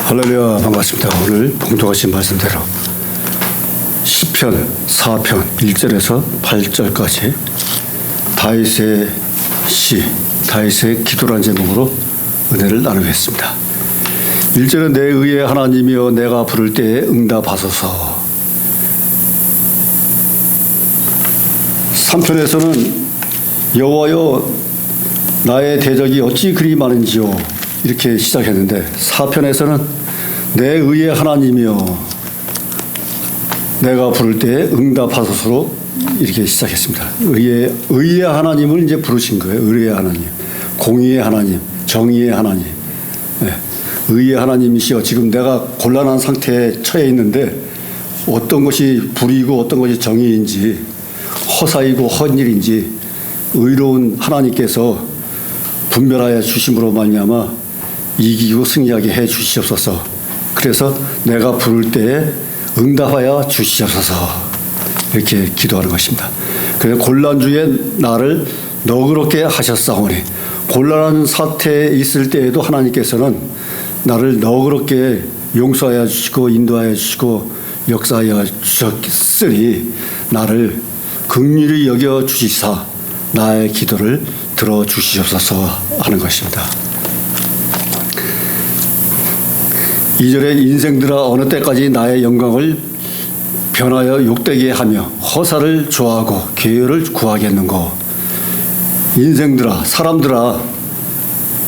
할렐루야, 반갑습니다. 오늘 봉독하신 말씀대로 시편 4편 1절에서 8절까지 다윗의 시, 다윗의 기도란 제목으로 은혜를 나누겠습니다. 1절은 내 의의 하나님이여 내가 부를 때에 응답하소서. 3편에서는 여호와여 나의 대적이 어찌 그리 많은지요 이렇게 시작했는데 4편에서는 내 의의 하나님이여 내가 부를 때에 응답하소서로 이렇게 시작했습니다. 의의 하나님을 이제 부르신 거예요. 의의 하나님, 공의의 하나님, 정의의 하나님. 네. 의의 하나님이시여 지금 내가 곤란한 상태에 처해 있는데 어떤 것이 불의고 어떤 것이 정의인지 허사이고 헛일인지 의로운 하나님께서 분별하여 주심으로 말미암아 이기고 승리하게 해 주시옵소서. 그래서 내가 부를 때에 응답하여 주시옵소서 이렇게 기도하는 것입니다. 그래서 곤란주에 나를 너그럽게 하셨사오니 곤란한 사태에 있을 때에도 하나님께서는 나를 너그럽게 용서하여 주시고 인도하여 주시고 역사하여 주셨으니 나를 긍휼히 여겨 주시사 나의 기도를 들어주시옵소서 하는 것입니다. 2절에 인생들아 어느 때까지 나의 영광을 변하여 욕되게 하며 허사를 좋아하고 계율을 구하겠는고. 인생들아, 사람들아,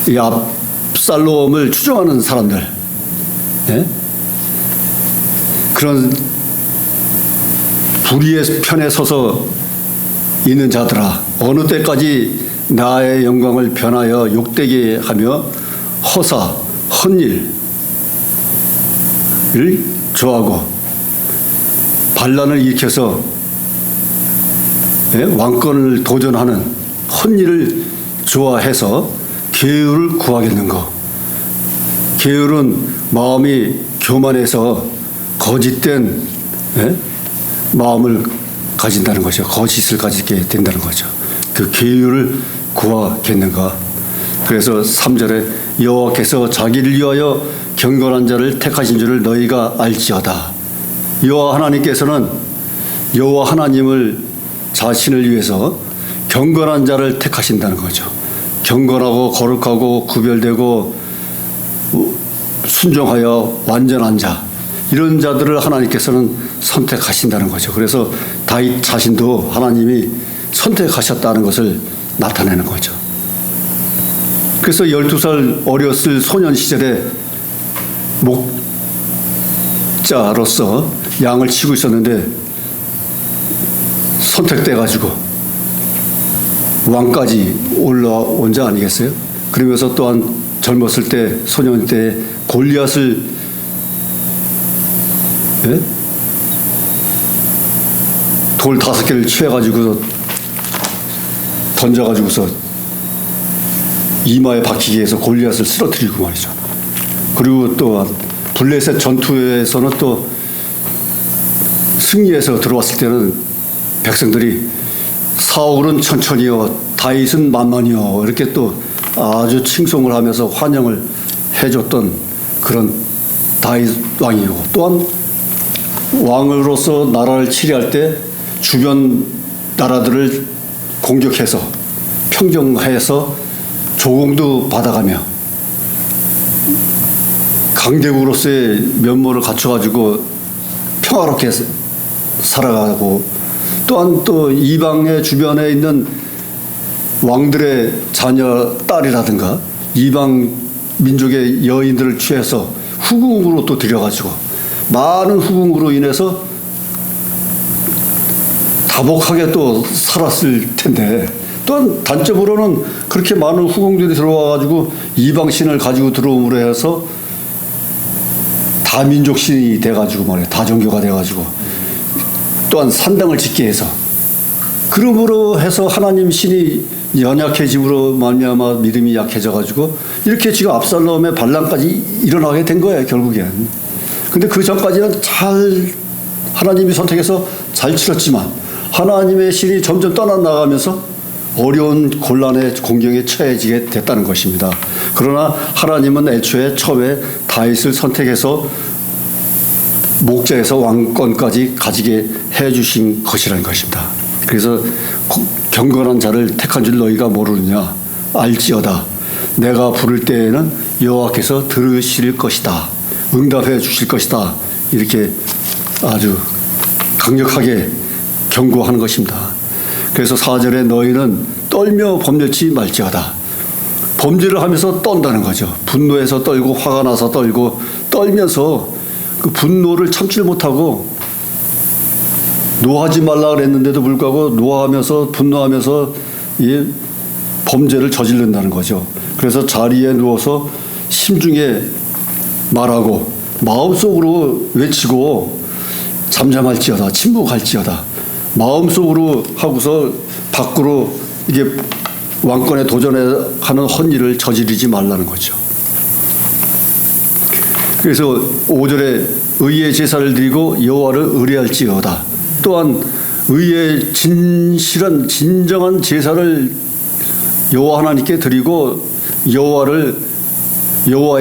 이 압살롬을 추종하는 사람들, 예? 그런 불의의 편에 서서 있는 자들아 어느 때까지 나의 영광을 변하여 욕되게 하며 허사, 헛일을 좋아하고 반란을 일으켜서 왕권을 도전하는 헛일을 좋아해서 계율을 구하겠는가. 계율은 마음이 교만해서 거짓된 마음을 가진다는 것이죠. 거짓을 가지게 된다는 거죠. 그 계율을 구하겠는가. 그래서 3절에 여호와께서 자기를 위하여 경건한 자를 택하신 줄을 너희가 알지어다. 여호와 하나님께서는 여호와 하나님을 자신을 위해서 경건한 자를 택하신다는 거죠. 경건하고 거룩하고 구별되고 순종하여 완전한 자, 이런 자들을 하나님께서는 선택하신다는 거죠. 그래서 다윗 자신도 하나님이 선택하셨다는 것을 나타내는 거죠. 그래서 12살 어렸을 소년 시절에 목자로서 양을 치고 있었는데 선택돼 가지고 왕까지 올라온 자 아니겠어요? 그러면서 또한 젊었을 때 소년 때 골리앗을 돌 5개를 취해가지고 던져가지고서 이마에 박히게 해서 골리앗을 쓰러뜨리고 말이죠. 그리고 또 블레셋 전투에서는 또 승리해서 들어왔을 때는 백성들이 사울은 천천히요 다윗은 만만히요 이렇게 또 아주 칭송을 하면서 환영을 해줬던 그런 다윗 왕이고, 또한 왕으로서 나라를 치리할 때 주변 나라들을 공격해서 평정해서 조공도 받아가며 강대국으로서의 면모를 갖춰가지고 평화롭게 살아가고, 또한 또 이방의 주변에 있는 왕들의 자녀 딸이라든가 이방 민족의 여인들을 취해서 후궁으로 또 들여가지고 많은 후궁으로 인해서 다복하게 또 살았을 텐데, 또한 단적으로는 그렇게 많은 후궁들이 들어와가지고 이방신을 가지고 들어옴으로 해서 다민족신이 돼가지고 말이에요. 다종교가 돼가지고 또한 산당을 짓게 해서, 그러므로 해서 하나님 신이 연약해짐으로 말미암아 믿음이 약해져가지고 이렇게 지금 압살롬의 반란까지 일어나게 된 거예요, 결국엔. 근데 그 전까지는 잘 하나님이 선택해서 잘 치렀지만 하나님의 신이 점점 떠나가면서 어려운 곤란의 공경에 처해지게 됐다는 것입니다. 그러나 하나님은 애초에 처음에 다윗을 선택해서 목자에서 왕권까지 가지게 해주신 것이라는 것입니다. 그래서 경건한 자를 택한 줄 너희가 모르느냐? 알지어다. 내가 부를 때에는 여호와께서 들으실 것이다. 응답해 주실 것이다. 이렇게 아주 강력하게 경고하는 것입니다. 그래서 4절에 너희는 떨며 범죄치 말지어다. 범죄를 하면서 떤다는 거죠. 분노해서 떨고 화가 나서 떨고 떨면서 그 분노를 참지 못하고 노하지 말라 그랬는데도 불구하고 노하면서 분노하면서 이 범죄를 저지른다는 거죠. 그래서 자리에 누워서 심중에 말하고 마음속으로 외치고 잠잠할지어다. 침묵할지어다. 마음속으로 하고서 밖으로 이게 왕권에 도전하는 헛일을 저지르지 말라는 거죠. 그래서 5절에 의의 제사를 드리고 여호와를 의뢰할지어다. 또한 의의 진정한 제사를 여호와 하나님께 드리고 여호와의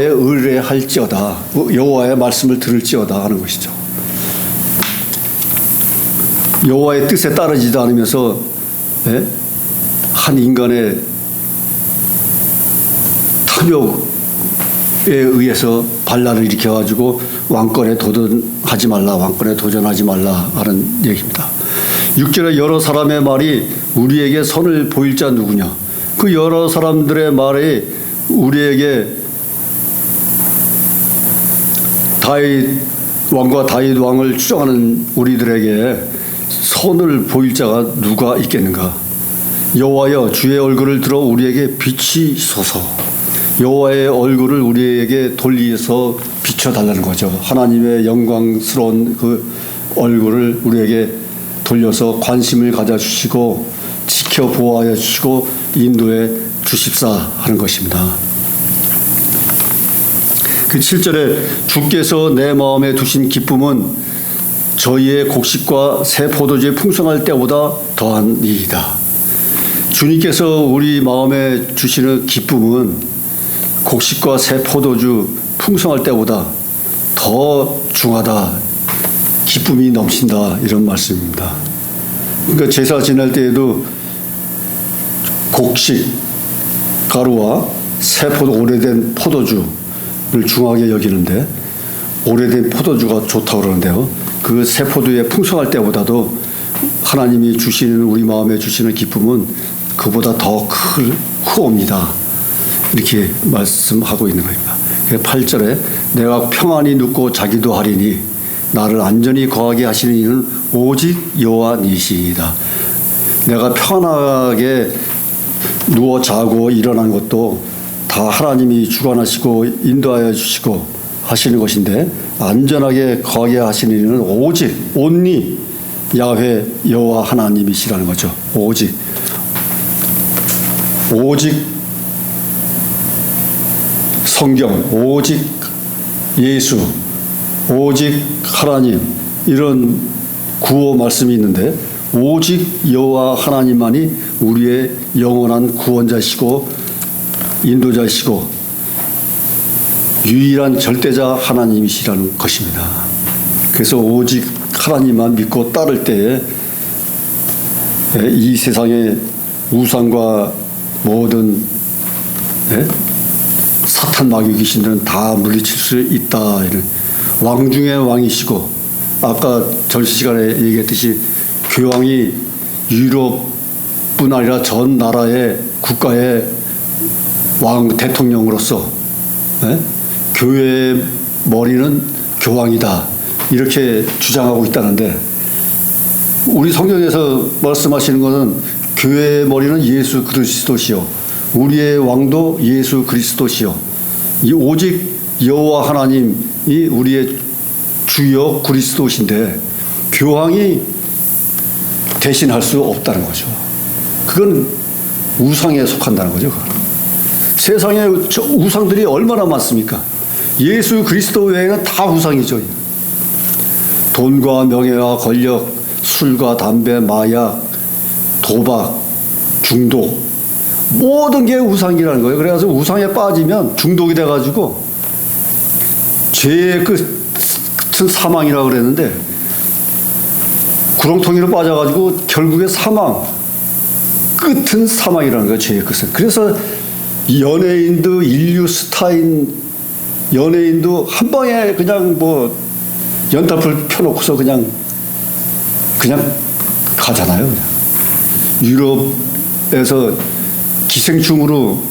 의뢰할지어다. 여호와의 말씀을 들을지어다 하는 것이죠. 여호와의 뜻에 따르지도 않으면서 한 인간의 탐욕에 의해서 반란을 일으켜가지고 왕권에 도전하지 말라 하는 얘기입니다. 6절에 여러 사람의 말이 우리에게 선을 보일 자 누구냐? 그 여러 사람들의 말이 우리에게 왕과 다윗 왕을 추종하는 우리들에게 선을 보일 자가 누가 있겠는가? 여호와여 주의 얼굴을 들어 우리에게 비치소서. 여호와의 얼굴을 우리에게 돌리서 비춰달라는 거죠. 하나님의 영광스러운 그 얼굴을 우리에게 돌려서 관심을 가져주시고 지켜 보호하여 주시고 인도해 주십사 하는 것입니다. 그 7절에 주께서 내 마음에 두신 기쁨은 저희의 곡식과 새 포도주의 풍성할 때보다 더한 일이다. 주님께서 우리 마음에 주시는 기쁨은 곡식과 새 포도주 풍성할 때보다 더 중하다. 기쁨이 넘친다. 이런 말씀입니다. 그러니까 제사 지낼 때에도 곡식 가루와 새 오래된 포도주를 중하게 여기는데 오래된 포도주가 좋다고 그러는데요. 그 새 포도에 풍성할 때보다도 하나님이 주시는 우리 마음에 주시는 기쁨은 그보다 더 크옵니다. 이렇게 말씀하고 있는 겁니다. 8절에 내가 평안히 눕고 자기도 하리니 나를 안전히 거하게 하시는 이는 오직 여호와니시이다. 내가 편하게 누워 자고 일어난 것도 다 하나님이 주관하시고 인도하여 주시고 하시는 것인데 안전하게 거하게 하시는 이는 오직 온리 야훼 여호와 하나님이시라는 거죠. 오직 성경, 오직 예수, 오직 하나님 이런 구호 말씀이 있는데 오직 여호와 하나님만이 우리의 영원한 구원자시고 인도자시고 유일한 절대자 하나님이시라는 것입니다. 그래서 오직 하나님만 믿고 따를 때에 이 세상의 우상과 모든 사탄 마귀 귀신들은 다 물리칠 수 있다. 이런 왕 중의 왕이시고 아까 전 시간에 얘기했듯이 교황이 유럽뿐 아니라 전 나라의 국가의 왕 대통령으로서 교회의 머리는 교황이다. 이렇게 주장하고 있다는데 우리 성경에서 말씀하시는 것은 교회의 머리는 예수 그리스도시요 우리의 왕도 예수 그리스도시요 이 오직 여호와 하나님이 우리의 주요 그리스도신데 교황이 대신할 수 없다는 거죠. 그건 우상에 속한다는 거죠. 그건. 세상에 우상들이 얼마나 많습니까? 예수 그리스도 외에는 다 우상이죠. 돈과 명예와 권력, 술과 담배, 마약, 도박, 중독, 모든 게 우상이라는 거예요. 그래서 우상에 빠지면 중독이 돼가지고 죄의 끝은 사망이라고 그랬는데 구렁텅이로 빠져가지고 결국에 사망, 끝은 사망이라는 거예요. 죄의 끝은. 그래서 연예인도 인류 스타인 연예인도 한 방에 그냥 뭐 연탄불 펴놓고서 그냥 가잖아요. 그냥. 유럽에서 기생충으로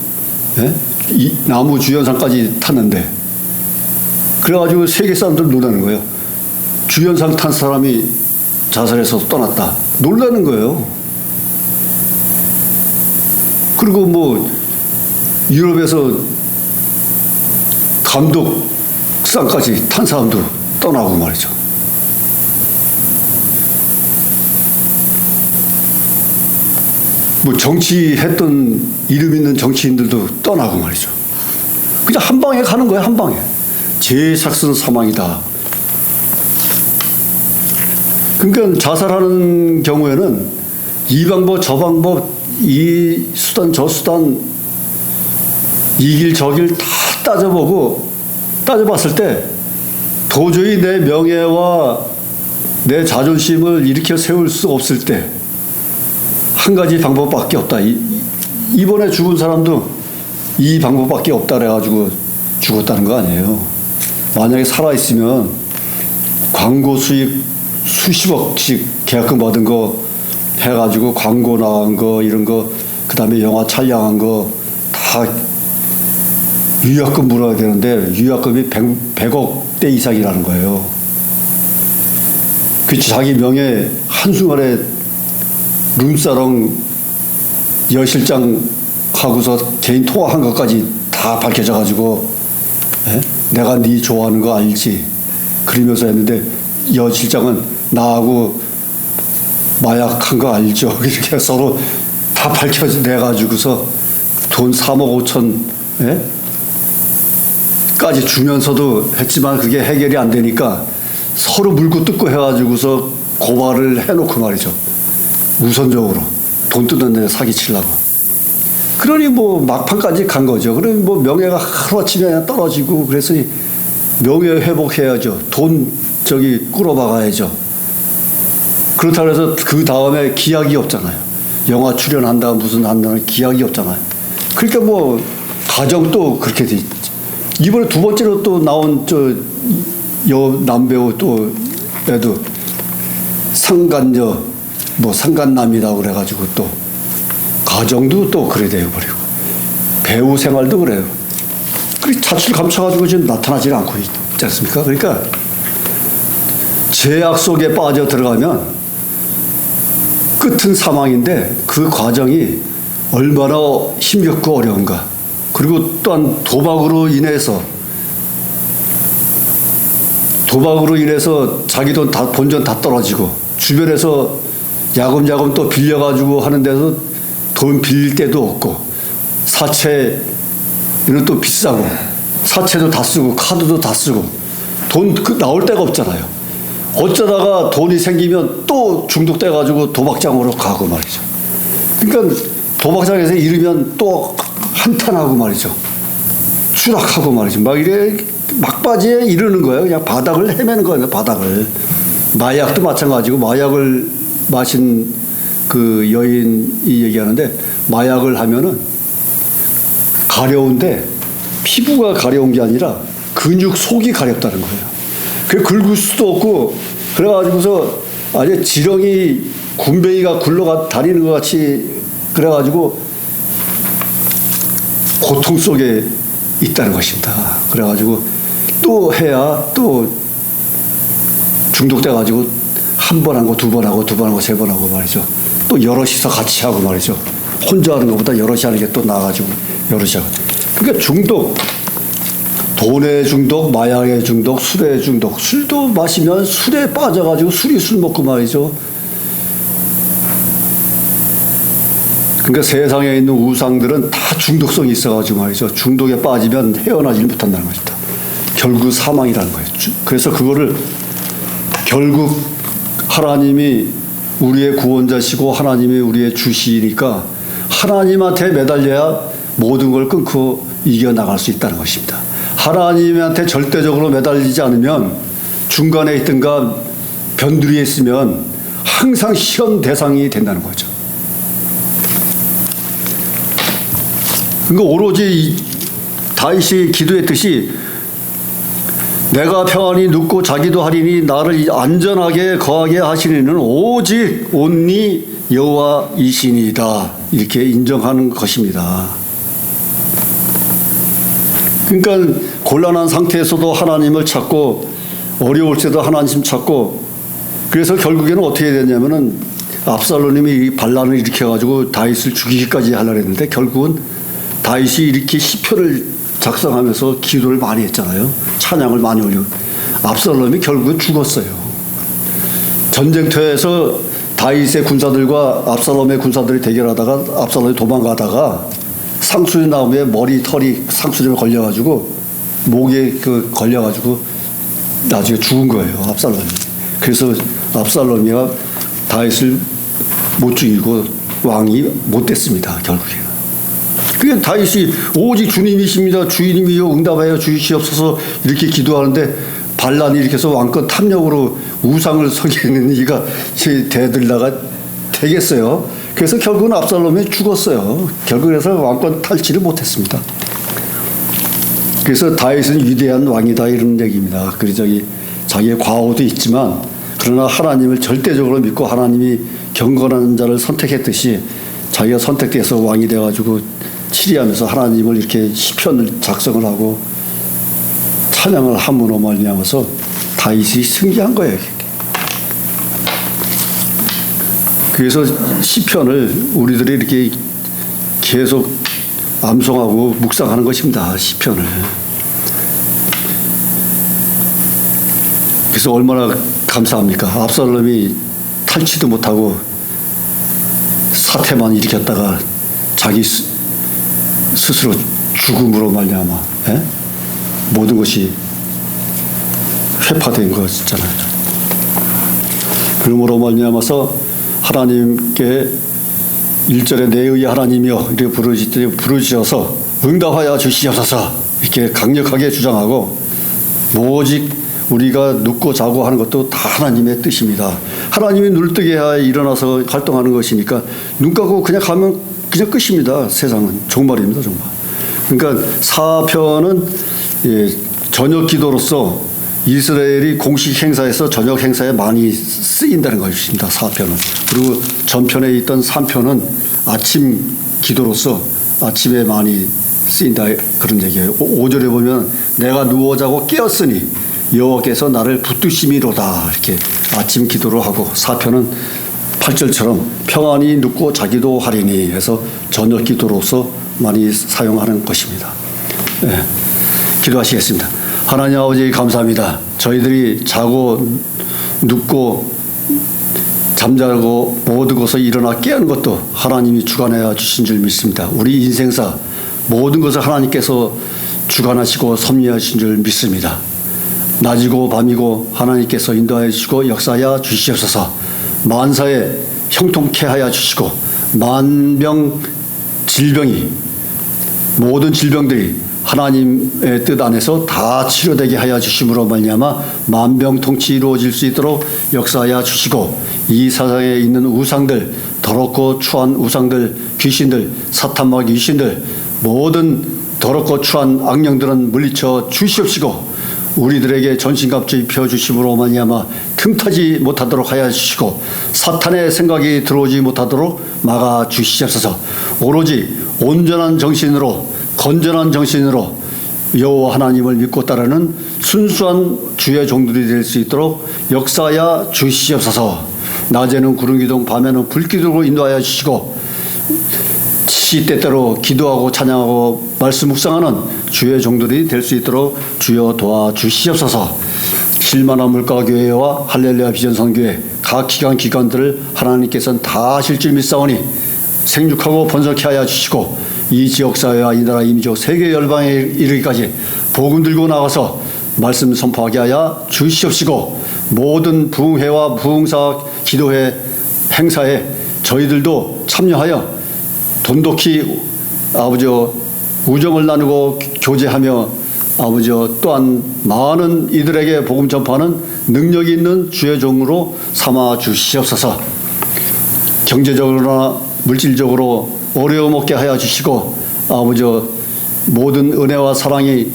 이 나무 주연상까지 탔는데 그래가지고 세계 사람들 놀라는 거예요. 주연상 탄 사람이 자살해서 떠났다. 놀라는 거예요. 그리고 뭐 유럽에서 감독상까지 탄 사람도 떠나고 말이죠. 뭐 정치했던 이름 있는 정치인들도 떠나고 말이죠. 그냥 한 방에 가는 거예요. 한 방에. 제삭슨 사망이다. 그러니까 자살하는 경우에는 이 방법 저 방법 이 수단 저 수단 이 길 저 길 다 따져봤을 때 도저히 내 명예와 내 자존심을 일으켜 세울 수 없을 때 한 가지 방법밖에 없다. 이번에 죽은 사람도 이 방법밖에 없다 그래가지고 죽었다는 거 아니에요. 만약에 살아있으면 광고 수익 수십억씩 계약금 받은 거 해가지고 광고 나간 거 이런 거 그다음에 영화 촬영한 거 다 유약금 물어야 되는데 유약금이 100억대 이상이라는 거예요. 그 자기 명예 한순간에 룸사롱 여실장 하고서 개인 통화한 것까지 다 밝혀져가지고 내가 네 좋아하는 거 알지? 그러면서 했는데 여실장은 나하고 마약한 거 알죠? 이렇게 서로 다 밝혀내가지고서 돈 3억 5천 까지 주면서도 했지만 그게 해결이 안 되니까 서로 물고 뜯고 해가지고서 고발을 해놓고 말이죠. 우선적으로 돈 뜯는 데 사기치려고. 그러니 뭐 막판까지 간 거죠. 그러니 뭐 명예가 하루아침에 떨어지고 그래서 명예 회복해야죠. 돈 끌어박아야죠. 그렇다고 해서 그 다음에 기약이 없잖아요. 영화 출연한다 무슨 한다는 기약이 없잖아요. 그러니까 뭐 가정도 그렇게 돼 있죠. 이번에 두 번째로 또 나온 남배우 또 애도 상간녀 뭐 상간남이라고 그래가지고 또 가정도 또 그래 돼버리고 배우 생활도 그래요. 그 자취를 감춰가지고 지금 나타나지 않고 있지 않습니까? 그러니까 죄악 속에 빠져 들어가면 끝은 사망인데 그 과정이 얼마나 힘겹고 어려운가. 그리고 또한 도박으로 인해서 자기 돈 다 본전 다 떨어지고 주변에서 야금야금 또 빌려가지고 하는 데서 돈 빌릴 데도 없고 사채는 또 비싸고 사채도 다 쓰고 카드도 다 쓰고 돈 나올 데가 없잖아요. 어쩌다가 돈이 생기면 또 중독돼가지고 도박장으로 가고 말이죠. 그러니까 도박장에서 잃으면 또 한탄하고 말이죠. 추락하고 말이죠. 막 이래 막바지에 이르는 거예요. 그냥 바닥을 헤매는 거예요. 바닥을. 마약도 마찬가지고 마약을 마신 그 여인이 얘기하는데 마약을 하면은 가려운데 피부가 가려운 게 아니라 근육 속이 가렵다는 거예요. 그 긁을 수도 없고 그래가지고서 아주 지렁이 군뱅이가 굴러가 다니는 것 같이 그래가지고 고통 속에 있다는 것입니다. 그래가지고 또 해야 또 중독돼가지고 한 번 하고 두 번 하고 두 번 하고 세 번 하고 말이죠. 또 여럿이서 같이 하고 말이죠. 혼자 하는 것보다 여럿이 하는 게 또 나아가지고 여럿이 하고. 그러니까 중독, 돈의 중독, 마약의 중독, 술의 중독. 술도 마시면 술에 빠져가지고 술 먹고 말이죠. 그러니까 세상에 있는 우상들은 다 중독성이 있어가지고 말이죠. 중독에 빠지면 헤어나질 못한다는 것입니다. 결국 사망이라는 거예요. 그래서 그거를 결국 하나님이 우리의 구원자시고 하나님이 우리의 주시니까 하나님한테 매달려야 모든 걸 끊고 이겨나갈 수 있다는 것입니다. 하나님한테 절대적으로 매달리지 않으면 중간에 있든가 변두리에 있으면 항상 시험 대상이 된다는 거죠. 그러니까 오로지 다윗이 기도했듯이 내가 평안히 눕고 자기도 하리니 나를 안전하게 거하게 하시는 오직 온리 여호와이시니이다. 이렇게 인정하는 것입니다. 그러니까 곤란한 상태에서도 하나님을 찾고 어려울 때도 하나님 찾고 그래서 결국에는 어떻게 됐냐면은 압살롬이 반란을 일으켜가지고 다윗을 죽이기까지 하려고 했는데 결국은 다윗이 이렇게 시편을 작성하면서 기도를 많이 했잖아요. 찬양을 많이 올리고 압살롬이 결국은 죽었어요. 전쟁터에서 다윗의 군사들과 압살롬의 군사들이 대결하다가 압살롬이 도망가다가 상수리 나무에 털이 상수리에 걸려가지고 목에 걸려가지고 나중에 죽은 거예요. 압살롬이. 그래서 압살롬이가 다윗을 못 죽이고 왕이 못 됐습니다. 결국에. 그게 다윗이 오직 주님이십니다. 주님이여 응답하여 주시옵소서 이렇게 기도하는데 반란이 이렇게 해서 왕권 탐욕으로 우상을 섬기는 이가 대들다가 되겠어요. 그래서 결국은 압살롬이 죽었어요. 결국 그래서 왕권 탈취를 못했습니다. 그래서 다윗은 위대한 왕이다 이런 얘기입니다. 그래서 자기의 과오도 있지만 그러나 하나님을 절대적으로 믿고 하나님이 경건한 자를 선택했듯이 자기가 선택돼서 왕이 돼가지고 치리하면서 하나님을 이렇게 시편을 작성을 하고 찬양을 함으로 말미암아서 다윗이 승리한 거예요. 그래서 시편을 우리들이 이렇게 계속 암송하고 묵상하는 것입니다. 시편을. 그래서 얼마나 감사합니까? 압살롬이 탈취도 못하고 사태만 일으켰다가 자기 스스로 죽음으로 말미암아 모든 것이 회파된 것이잖아요. 그러므로 말미암아서 하나님께 1절에 내 의의 하나님이여 이렇게 부르시어서 응답하여 주시옵소서 이렇게 강력하게 주장하고 오직 우리가 눕고 자고 하는 것도 다 하나님의 뜻입니다. 하나님이 눈뜨게 하여 일어나서 활동하는 것이니까 눈 감고 그냥 가면 그냥 끝입니다. 세상은 종말입니다. 종말. 그러니까 사편은 저녁 기도로서 이스라엘이 공식 행사에서 저녁 행사에 많이 쓰인다는 것입니다. 사편은. 그리고 전편에 있던 3편은 아침 기도로서 아침에 많이 쓰인다 그런 얘기예요. 5절에 보면 내가 누워 자고 깨었으니 여호와께서 나를 붙드심이로다 이렇게 아침 기도를 하고 4편은 8절처럼 평안히 눕고 자기도 하리니 해서 저녁 기도로서 많이 사용하는 것입니다. 네, 기도하시겠습니다. 하나님 아버지 감사합니다. 저희들이 자고 눕고 잠자고 모든 것을 일어나 깨는 것도 하나님이 주관하여 주신 줄 믿습니다. 우리 인생사 모든 것을 하나님께서 주관하시고 섭리하신 줄 믿습니다. 낮이고 밤이고 하나님께서 인도하여 주시고 역사하여 주시옵소서. 만사에 형통케 하여 주시고 만병 질병이 모든 질병들이 하나님의 뜻 안에서 다 치료되게 하여 주심으로 말미암아 만병통치 이루어질 수 있도록 역사하여 주시고 이 세상에 있는 우상들 더럽고 추한 우상들 귀신들 사탄막 귀신들 모든 더럽고 추한 악령들은 물리쳐 주시옵시고 우리들에게 전신갑주 입혀주심으로 말미암아 틈타지 못하도록 하여 주시고 사탄의 생각이 들어오지 못하도록 막아주시옵소서. 오로지 온전한 정신으로 건전한 정신으로 여호와 하나님을 믿고 따르는 순수한 주의 종들이 될 수 있도록 역사하여 주시옵소서. 낮에는 구름기둥 밤에는 불기둥으로 인도하여 주시고 시때때로 기도하고 찬양하고 말씀 묵상하는 주의 종들이 될 수 있도록 주여 도와주시옵소서. 실만한 물가교회와 할렐루야 비전선교회 각 기관들을 하나님께서는 다 하실 줄 믿사오니 생육하고 번성케 하여 주시고 이 지역사회와 이 나라 이민족 세계 열방에 이르기까지 복음 들고 나가서 말씀 선포하게 하여 주시옵시고 모든 부흥회와 부흥사 기도회 행사에 저희들도 참여하여 돈독히 아버지 우정을 나누고 교제하며 아버지 또한 많은 이들에게 복음 전파하는 능력이 있는 주의 종으로 삼아 주시옵소서. 경제적으로나 물질적으로 어려움 없게 하여 주시고 아버지 모든 은혜와 사랑이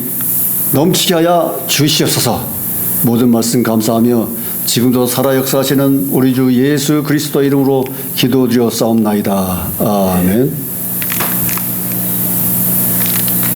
넘치게 하여 주시옵소서. 모든 말씀 감사하며 지금도 살아 역사하시는 우리 주 예수 그리스도 이름으로 기도드려 싸움나이다. 아멘.